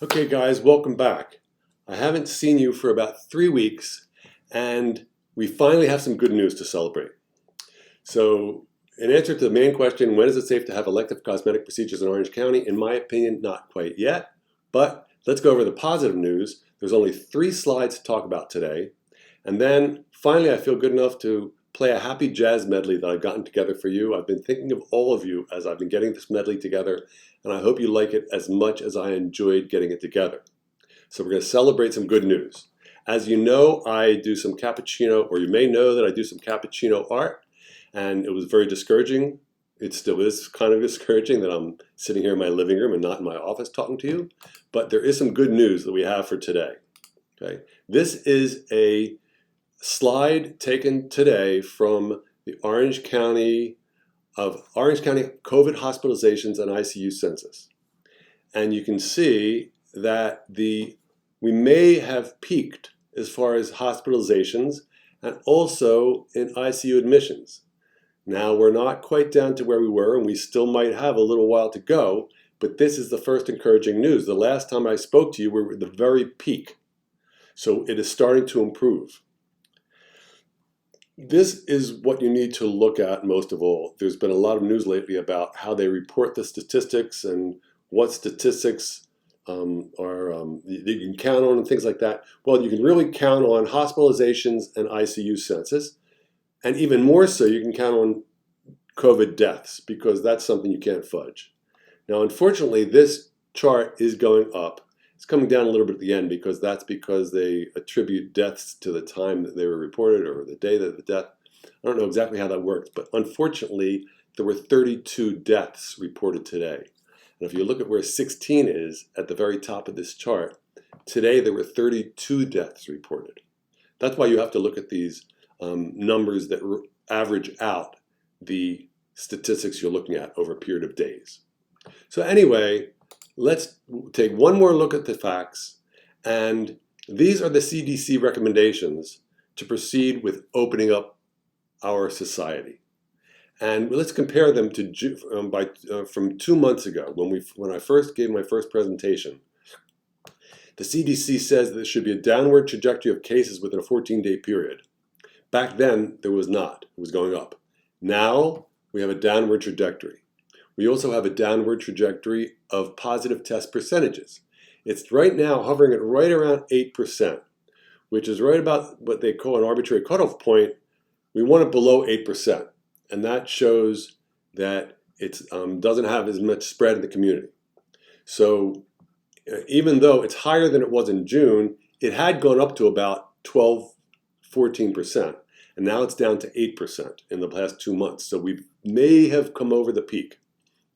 Okay, guys, welcome back. I haven't seen you for about 3 weeks, and we finally have some good news to celebrate. So, in answer to the main question, when is it safe to have elective cosmetic procedures in Orange County? In my opinion, not quite yet. But let's go over the positive news. There's only 3 slides to talk about today. And then finally, I feel good enough to play a happy jazz medley that I've gotten together for you. I've been thinking of all of you as I've been getting this medley together, and I hope you like it as much as I enjoyed getting it together. So we're going to celebrate some good news. As you know, I do some cappuccino, or you may know that I do some cappuccino art, and it was very discouraging. It still is kind of discouraging that I'm sitting here in my living room and not in my office talking to you, but there is some good news that we have for today. Okay, this is a slide taken today from the Orange County COVID hospitalizations and ICU census. And you can see that we may have peaked as far as hospitalizations and also in ICU admissions. Now we're not quite down to where we were, and we still might have a little while to go, but this is the first encouraging news. The last time I spoke to you, we were at the very peak. So it is starting to improve. This is what you need to look at most of all. There's been a lot of news lately about how they report the statistics and what statistics you can count on and things like that. Well, you can really count on hospitalizations and ICU census, and even more so, you can count on COVID deaths because that's something you can't fudge. Now, unfortunately, this chart is going up. It's coming down a little bit at the end because they attribute deaths to the time that they were reported or the day that the death. I don't know exactly how that works, but unfortunately, there were 32 deaths reported today. And if you look at where 16 is at the very top of this chart, today there were 32 deaths reported. That's why you have to look at these numbers that average out the statistics you're looking at over a period of days. So anyway, let's take one more look at the facts, and these are the CDC recommendations to proceed with opening up our society. And let's compare them to from 2 months ago when I first gave my first presentation. The CDC says there should be a downward trajectory of cases within a 14-day period. Back then, there was not. It was going up. Now, we have a downward trajectory. We also have a downward trajectory of positive test percentages. It's right now hovering at right around 8%, which is right about what they call an arbitrary cutoff point. We want it below 8%, and that shows that it doesn't have as much spread in the community. So even though it's higher than it was in June, it had gone up to about 12, 14%, and now it's down to 8% in the past 2 months. So we may have come over the peak.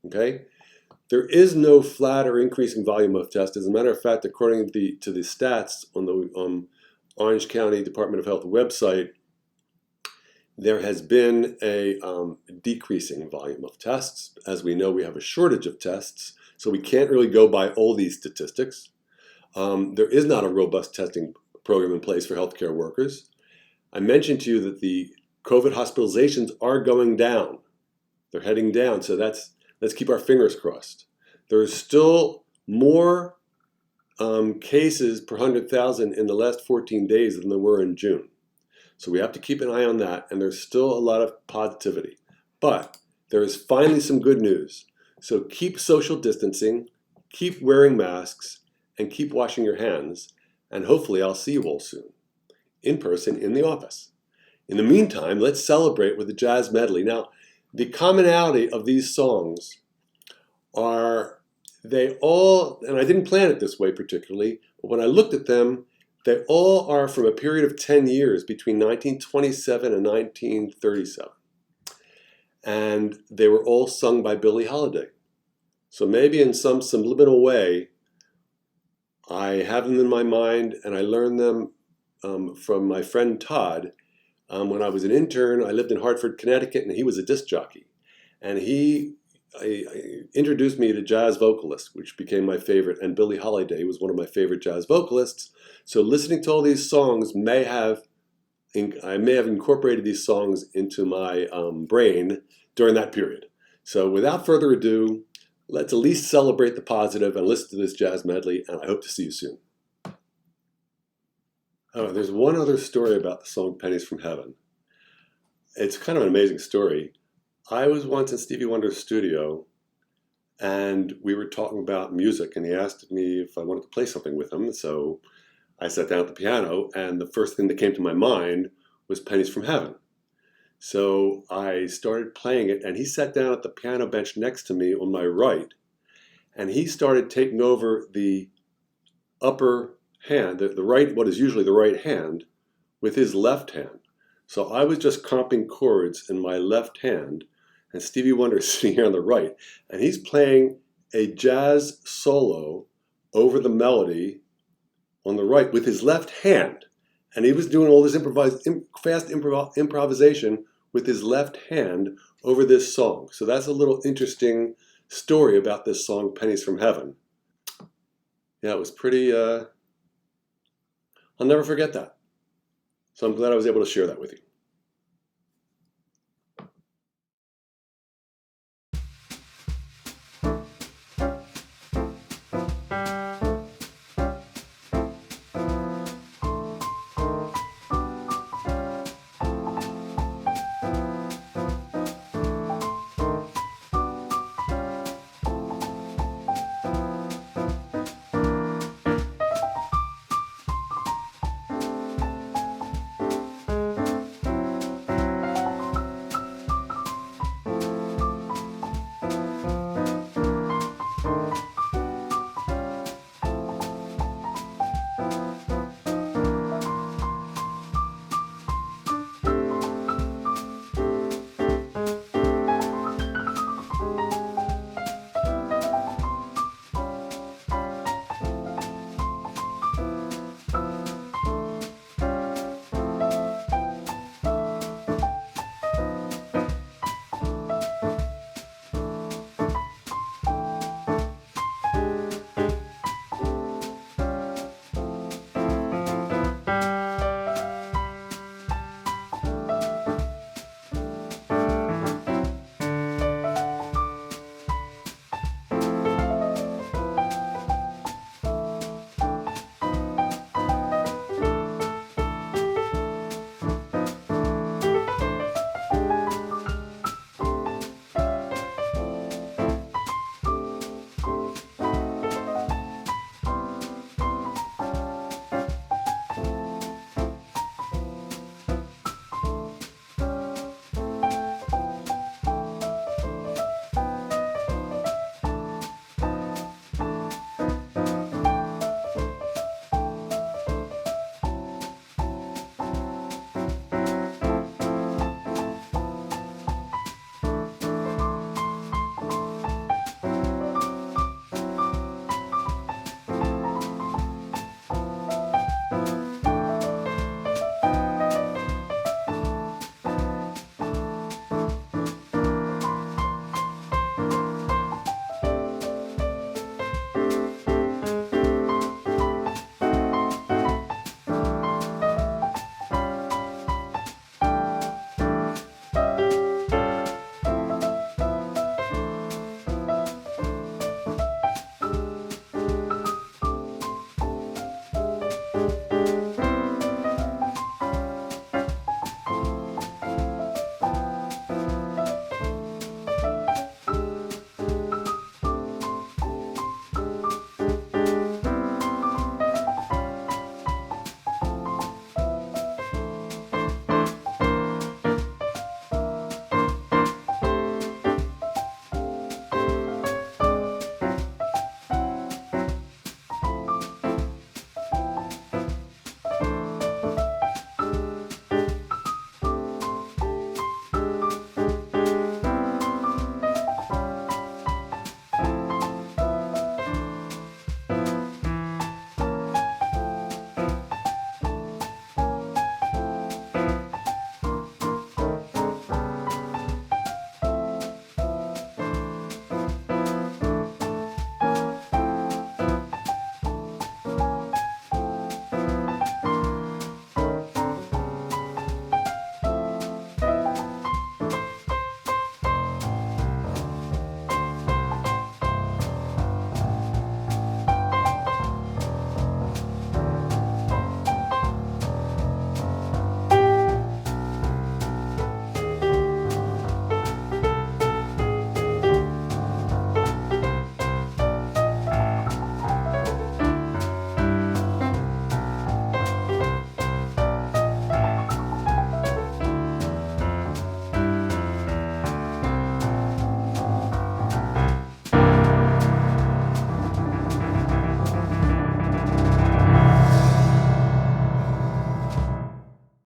Okay, there is no flat or increasing volume of tests. As a matter of fact, according to the stats on the Orange County Department of Health website, there has been a decreasing volume of tests. As we know, we have a shortage of tests, so we can't really go by all these statistics. There is not a robust testing program in place for healthcare workers. I mentioned to you that the COVID hospitalizations are going down. They're heading down, so let's keep our fingers crossed. There's still more cases per 100,000 in the last 14 days than there were in June. So we have to keep an eye on that, and there's still a lot of positivity. But there is finally some good news. So keep social distancing, keep wearing masks, and keep washing your hands, and hopefully I'll see you all soon, in person in the office. In the meantime, let's celebrate with the jazz medley. Now, the commonality of these songs are they all, and I didn't plan it this way particularly, but when I looked at them, they all are from a period of 10 years between 1927 and 1937. And they were all sung by Billie Holiday. So maybe in some subliminal way, I have them in my mind, and I learned them from my friend Todd. When I was an intern, I lived in Hartford, Connecticut, and he was a disc jockey. And he introduced me to jazz vocalists, which became my favorite, and Billie Holiday was one of my favorite jazz vocalists. So listening to all these songs I may have incorporated these songs into my brain during that period. So without further ado, let's at least celebrate the positive and listen to this jazz medley, and I hope to see you soon. Oh, there's one other story about the song Pennies from Heaven. It's kind of an amazing story. I was once in Stevie Wonder's studio, and we were talking about music, and he asked me if I wanted to play something with him. So I sat down at the piano, and the first thing that came to my mind was Pennies from Heaven. So I started playing it, and he sat down at the piano bench next to me on my right, and he started taking over the upper hand, the right, what is usually the right hand, with his left hand. So I was just comping chords in my left hand, and Stevie Wonder is sitting here on the right, and he's playing a jazz solo over the melody on the right with his left hand. And he was doing all this fast improvisation with his left hand over this song. So that's a little interesting story about this song, Pennies from Heaven. Yeah, it was pretty, I'll never forget that. So I'm glad I was able to share that with you.